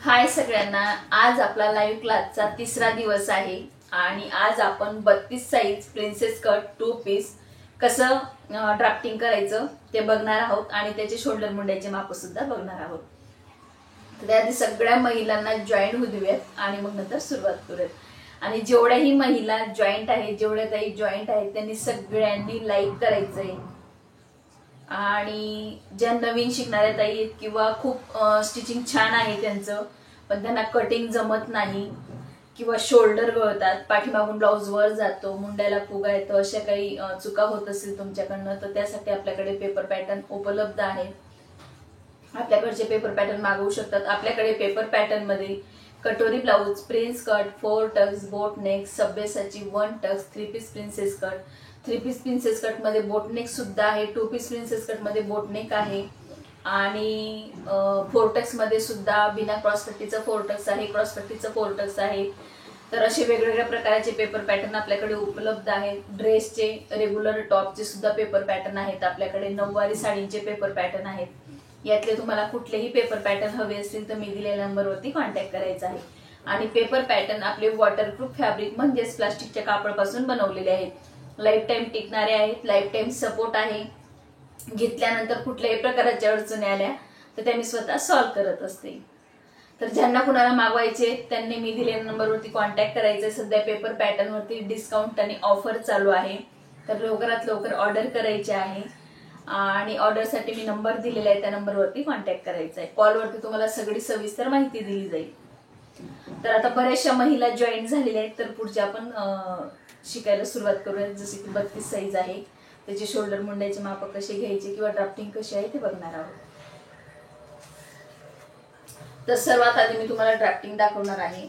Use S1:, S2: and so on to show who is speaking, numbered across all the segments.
S1: हाय सगळ्यांना, आज आपला लाईव्ह क्लासचा तिसरा दिवस आहे आणि आज आपण 32 साइज प्रिन्सेस कट 2 पीस कसं ड्राफ्टिंग करायचं ते बघणार आहोत आणि त्याचे शोल्डर मुंड्याचे माप सुद्धा बघणार आहोत. तर त्याआधी सगळ्या महिलांना जॉईन होऊ देऊयात आणि मग नंतर सुरुवात करूयात. आणि जेवढ्याही महिला जॉईंट आहेत, जेवढ्या ताई जॉईंट आहेत त्यांनी सगळ्यांनी लाईक करायचंय. आणि ज्या नवीन शिकणाऱ्या ताई आहेत किंवा खूप स्टिचिंग छान आहे त्यांचं, पण त्यांना कटिंग जमत नाही किंवा शोल्डर गळतात, पाठीमागून ब्लाऊज वर जातो, मुंड्याला फुगा येतो, अशा काही चुका होत असेल तुमच्याकडनं, तर त्यासाठी आपल्याकडे पेपर पॅटर्न उपलब्ध आहे. आपल्याकडचे पेपर पॅटर्न मागवू शकतात. आपल्याकडे पेपर पॅटर्न मध्ये कटोरी blouse, prince cut, 4 tucks, boat neck, Sabyasachi 1 tucks, 3 piece princess cut, 3 piece princess cut मध्ये बोटनेक सुद्धा आहे, 2 पीस प्रिन्सेस कट मध्ये बोटनेक आहे आणि 4 टक्स मध्ये सुद्धा बिना क्रॉस पट्टीचं 4 टक्स आहे, क्रॉस पट्टीचं 4 टक्स आहे. तर असे वेगवेगळ्या प्रकारचे पेपर पॅटर्न आपल्याकडे उपलब्ध आहेत. ड्रेसचे, रेग्युलर टॉपचे सुद्धा पेपर पॅटर्न आहेत आपल्याकडे. नऊवारी साडींचे पेपर पॅटर्न आहेत. यातले तुम्हाला कुठलेही पेपर पॅटर्न हवे असतील तर मी दिलेल्या नंबरवरती कॉन्टॅक्ट करायचा आहे. आणि पेपर पॅटर्न आपले वॉटरप्रूफ फॅब्रिक म्हणजेच प्लास्टिकच्या कापडापासून बनवलेले आहेत. लाईफ टाइम टिकणारे आहेत, लाईफ टाइम सपोर्ट आहे. घेतल्यानंतर कुठल्याही प्रकारच्या अडचणी आल्या तर त्या मी स्वतः सॉल्व्ह करत असते. तर ज्यांना कुणाला मागवायचे त्यांनी मी दिलेल्या नंबरवरती कॉन्टॅक्ट करायचे. सध्या पेपर पॅटर्न वरती डिस्काउंट आणि ऑफर चालू आहे, तर लवकरात लवकर ऑर्डर करायची आहे. आणि ऑर्डरसाठी मी नंबर दिलेला आहे, त्या नंबरवरती कॉन्टॅक्ट करायचा आहे. कॉलवरती तुम्हाला सगळी सविस्तर माहिती दिली जाईल. तर आता बऱ्याचशा महिला जॉईन झालेल्या आहेत, तर पुढच्या आपण शिकायला सुरुवात करूया. जसे की 32 साइज आहे, त्याचे शोल्डर मुंड्याचे माप कसे घ्यायचे किंवा ड्राफ्टिंग कशी आहे ते बघणार आहोत. तर सर्वात आधी मी तुम्हाला ड्राफ्टिंग दाखवणार आहे.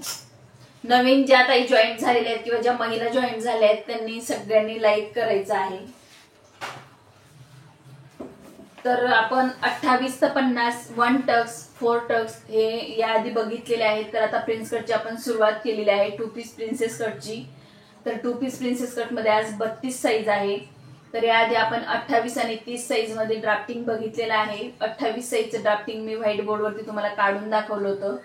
S1: नवीन ज्या ताई जॉईन झालेल्या आहेत किंवा ज्या महिला जॉईन झाल्या आहेत त्यांनी सगळ्यांनी लाईक करायचं आहे. तर आपण 28 ते 50, 1 टक्स, 4 टक्स हे याआधी बघितलेले आहेत. तर आता प्रिन्स कटची आपण सुरुवात केलेली आहे, 2 पीस प्रिन्सेस कटची. तर 2 पीस प्रिन्सेस कट मध्ये आज 32 साइज आहे. तर याआधी आपण 28 आणि 30 साइज मध्ये ड्राफ्टिंग बघितलेलं आहे. 28 साइजचं ड्राफ्टिंग मी व्हाईट बोर्ड वरती तुम्हाला काढून दाखवलं होतं.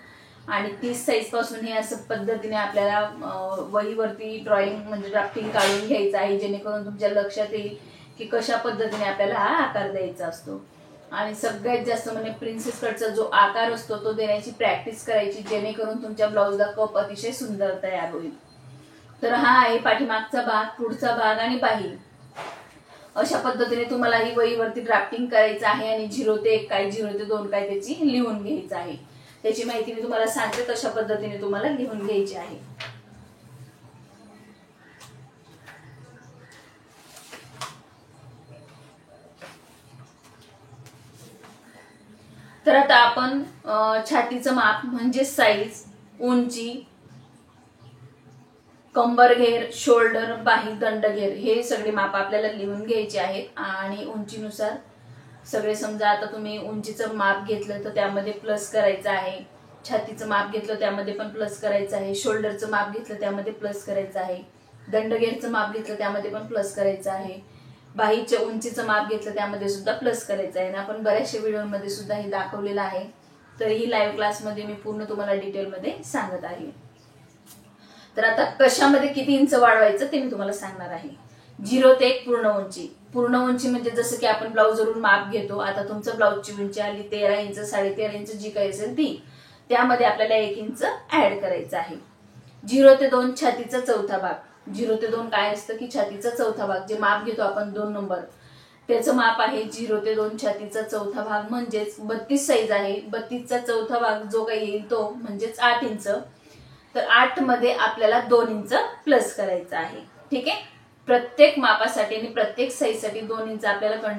S1: आणि 30 साइज पासून हे असं पद्धतीने आपल्याला वहीवरती ड्रॉइंग म्हणजे ड्राफ्टिंग काढून घ्यायचं आहे, जेणेकरून तुमच्या लक्षात येईल की कशा पद्धतीने आपल्याला हा आकार द्यायचा असतो. आणि सगळ्यात जास्त म्हणजे प्रिन्सेस कटचा जो आकार असतो तो देण्याची प्रॅक्टिस करायची, जेणेकरून तुमच्या ब्लाऊजला कप अतिशय सुंदर तयार होईल. तर हा आहे पाठीमागचा भाग, पुढचा भाग आणि बाही. अशा पद्धतीने तुम्हाला ही वहीवरती ड्राफ्टिंग करायचं आहे. आणि 0 ते 1 काय, 0 ते 2 काय त्याची लिहून घ्यायचं आहे. त्याची माहिती मी तुम्हाला सांगते, तशा पद्धतीने तुम्हाला लिहून घ्यायची आहे. तर आता आपण छातीचं माप म्हणजे साईज, उंची, कंबर घेर, शोल्डर, बाही, दंडघेर हे सगळे माप आपल्याला लिहून घ्यायचे आहेत. आणि उंचीनुसार सगळे, समजा आता तुम्ही उंचीचं माप घेतलं तर त्यामध्ये प्लस करायचं आहे, छातीचं माप घेतलं त्यामध्ये पण प्लस करायचं आहे, शोल्डरचं माप घेतलं त्यामध्ये प्लस करायचं आहे, दंडघेरचं माप घेतलं त्यामध्ये पण प्लस करायचं आहे, बाहीच्या उंचीचं माप घेतलं त्यामध्ये सुद्धा प्लस करायचं आहे. आणि आपण बऱ्याचशा व्हिडिओमध्ये सुद्धा हे दाखवलेलं आहे. तर ही लाईव्ह क्लासमध्ये मी पूर्ण तुम्हाला डिटेलमध्ये सांगत आहे. तर आता कशामध्ये किती इंच वाढवायचं ते मी तुम्हाला सांगणार आहे. 0 ते 1 पूर्ण उंची. पूर्ण उंची म्हणजे जसं की आपण ब्लाऊजवरून माप घेतो. आता तुमचं ब्लाऊजची उंची आली 13 इंच, 13.5 इंच जी काही असेल ती, त्यामध्ये आपल्याला 1 इंच ऍड करायचं आहे. 0 ते 2 छातीचा चौथा भाग. 0 ते 2 काय असतं की छातीचा चौथा भाग, जे माप घेतो आपण 2 नंबर, त्याचं माप आहे 0 ते 2 छातीचा चौथा भाग. म्हणजेच 32 साइज आहे, 32चा चौथा भाग जो काही येईल तो म्हणजेच 8 इंच. तर 8 मध्ये आपल्याला 2 इंच प्लस करायचं आहे. ठीक आहे. प्रत्येक मापासाठी आणि प्रत्येक साईज साठी 2 इंच आपल्याला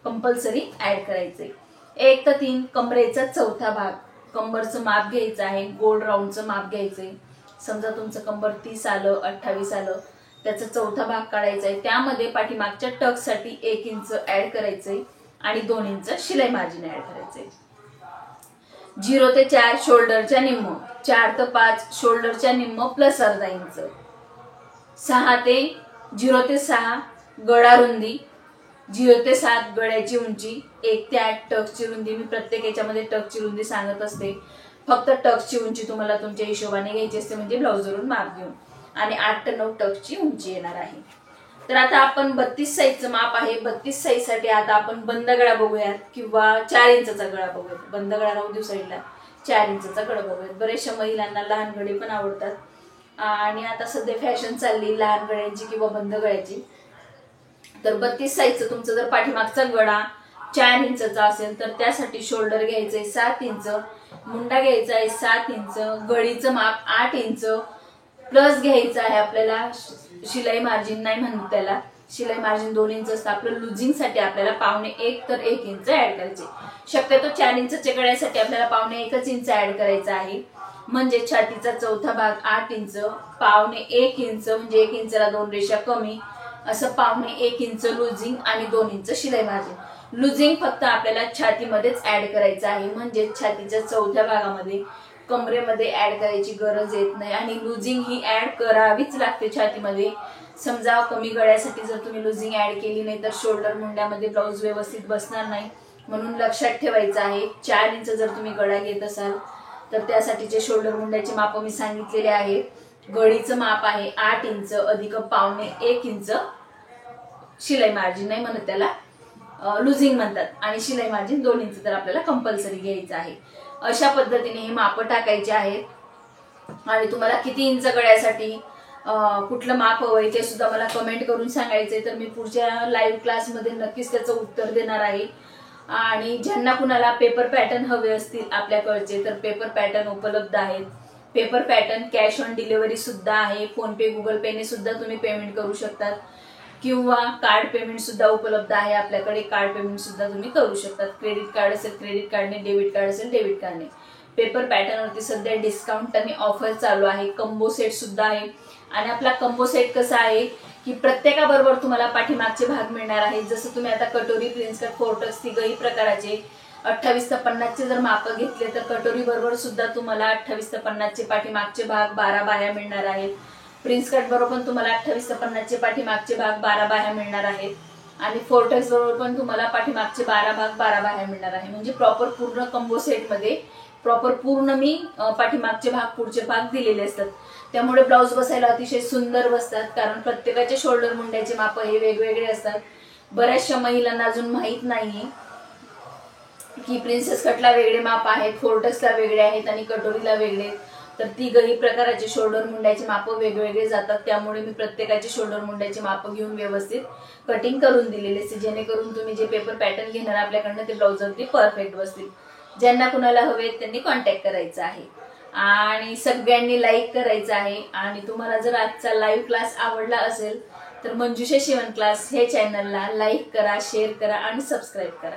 S1: कंपल्सरी ऍड करायचंय. 1 ते 3 कमरेचा चौथा भाग, कंबरचं माप घ्यायचं आहे, गोल राऊंडचं माप घ्यायचंय. समजा तुमचं कंबर 30 आलं, 28 आलं, त्याचा चौथा भाग काढायचा आहे. त्यामध्ये पाठीमागच्या टक साठी 1 इंच ऍड करायचंय आणि 2 इंच शिलाई मार्जिन ऍड करायचंय. 0 ते 4 शोल्डरच्या निम्म, 4 ते 5 शोल्डरच्या निम्म प्लस अर्धा इंच, 0 ते 6 गळा रुंदी, 0 ते 7 गळ्याची उंची, 1 ते 8 टक्सची रुंदी. मी प्रत्येक याच्यामध्ये टक्सची रुंदी सांगत असते. फक्त टक्सची उंची तुम्हाला तुमच्या हिशोबाने घ्यायची असते, म्हणजे ब्लाऊजवरून माप घेऊन, आणि 8 ते 9 टक्सची उंची येणार आहे. तर आता आपण 32 साईजचं माप आहे. 32 साईज साठी आता आपण बंद गळा बघूयात किंवा 4 इंचचा गळा बघूयात. बंद गळा राहू देऊ साईडला, 4 इंचचा गळा बघूयात. बरेचशा महिलांना लहान गळे पण आवडतात आणि आता सध्या फॅशन चालली लहान गळ्यांची किंवा बंद गळ्याची. तर 32 साईजचं तुमचं जर पाठीमागचा गळा 4 इंचचा असेल तर त्यासाठी शोल्डर घ्यायचंय 7 इंच, मुंडा घ्यायचा आहे 7 इंच, गळीचं माप 8 इंच प्लस घ्यायचं आहे आपल्याला शिलाई मार्जिन, नाही म्हणत त्याला, शिलाई मार्जिन 2 इंच असतं आपलं. लुजिंग साठी आपल्याला पावणे 1 तर 1 इंच ऍड करायचे. शक्यतो 4 इंचच्या गळ्यासाठी आपल्याला पावणे 1 इंच ऍड करायचा आहे. म्हणजे छातीचा चौथा भाग 8 इंच, पावणे 1 इंच म्हणजे 1 इंचला 2 रेषा कमी, असं पावणे 1 इंच लुजिंग आणि 2 इंच शिलाई मार्जिन. लुजिंग फक्त आपल्याला छातीमध्येच ऍड करायचं आहे, म्हणजे छातीच्या चौथ्या भागामध्ये कमरेमध्ये ऍड करायची गरज येत नाही, आणि लुजिंग ही ऍड करावीच लागते छातीमध्ये. समजा कमी गळ्यासाठी जर तुम्ही लुजिंग ऍड केली नाही तर शोल्डर मुंड्यामध्ये ब्लाऊज व्यवस्थित बसणार नाही, म्हणून लक्षात ठेवायचं आहे. 4 इंच जर तुम्ही गळा घेत असाल तर त्यासाठीचे शोल्डर मुंड्याचे माप मी सांगितलेले आहे. गळीचं माप आहे 8 इंच अधिक पावणे 1 इंच शिलाई मार्जिन, नाही म्हणत त्याला, लुजिंग म्हणतात, आणि शिलाई मार्जिन 2 इंच तर आपल्याला कंपल्सरी घ्यायचं आहे. अशा पद्धतीने हे माप टाकायचे आहेत. आणि तुम्हाला किती इंच गळ्यासाठी कुठलं माप हवंय ते सुद्धा मला कमेंट करून सांगायचंय, तर मी पुढच्या लाईव्ह क्लासमध्ये नक्कीच त्याचं उत्तर देणार आहे. आणि ज्यांना कुणाला पेपर पॅटर्न हवे असतील आपल्याकडचे तर पेपर पॅटर्न उपलब्ध आहेत. Paper pattern cash on delivery सुद्धा आहे. फोन पे, गुगल पे ने सुद्धा तुम्ही पेमेंट करू शकतात, किंवा कार्ड पेमेंट सुद्धा उपलब्ध आहे आपल्याकडे. कार्ड पेमेंट सुद्धा तुम्ही करू शकतात. क्रेडिट कार्ड असेल क्रेडिट कार्डने, डेबिट कार्ड असेल डेबिट कार्डने. पेपर पॅटर्न वरती सध्या डिस्काउंट आणि ऑफर चालू आहे. कंबो सेट सुद्धा आहे. आणि आपला कंबो सेट कसा आहे की प्रत्येकाबरोबर तुम्हाला पाठीमागचे भाग मिळणार आहे. जसं तुम्ही आता कटोरी, प्रिन्स कट, फोर्टक्स तिघही प्रकाराचे 28 ते 50 चे जर माप घेतले तर कटोरी बरोबर सुद्धा तुम्हाला 28 ते 50 चे पाठीमागचे भाग 12 बाह्या मिळणार आहेत. प्रिन्स कट बरोबर पण तुम्हाला 28 ते 50 चे पाठीमागचे भाग 12 बाह्या मिळणार आहेत. आणि फोर्टक्स बरोबर पण तुम्हाला पाठीमागचे 12 भाग 12 बाह्या मिळणार आहे. म्हणजे प्रॉपर पूर्ण कंबो सेट मध्ये प्रॉपर पूर्ण मी पाठीमागचे भाग पुढचे भाग दिलेले असतात. त्यामुळे ब्लाऊज बसायला अतिशय सुंदर बसतात, कारण प्रत्येकाचे शोल्डर मुंड्याचे माप हे वेगवेगळे असतात. बऱ्याचशा महिलांना अजून माहित नाही की प्रिन्सेस कटला वेगळे माप आहेत, फोर्टक्सला वेगळे आहेत आणि कटोरीला वेगळे. तर तिघही प्रकाराचे शोल्डर मुंड्याचे माप वेगवेगळे जातात. त्यामुळे मी प्रत्येकाचे शोल्डर मुंड्याचे माप घेऊन व्यवस्थित कटिंग करून दिलेले असते, जेणेकरून तुम्ही जे पेपर पॅटर्न घेणार आपल्याकडनं ते ब्लाऊज अगदी परफेक्ट बसतील. ज्यांना कुणाला हवे त्यांनी कॉन्टॅक्ट करायचा आहे. आणि सगळ्यांनी लाईक करायचं आहे. आणि तुम्हाला जर आजचा लाईव्ह क्लास आवडला असेल तर मंजुषा शिवण क्लास हे चॅनलला लाईक करा, शेअर करा आणि सबस्क्राईब करा.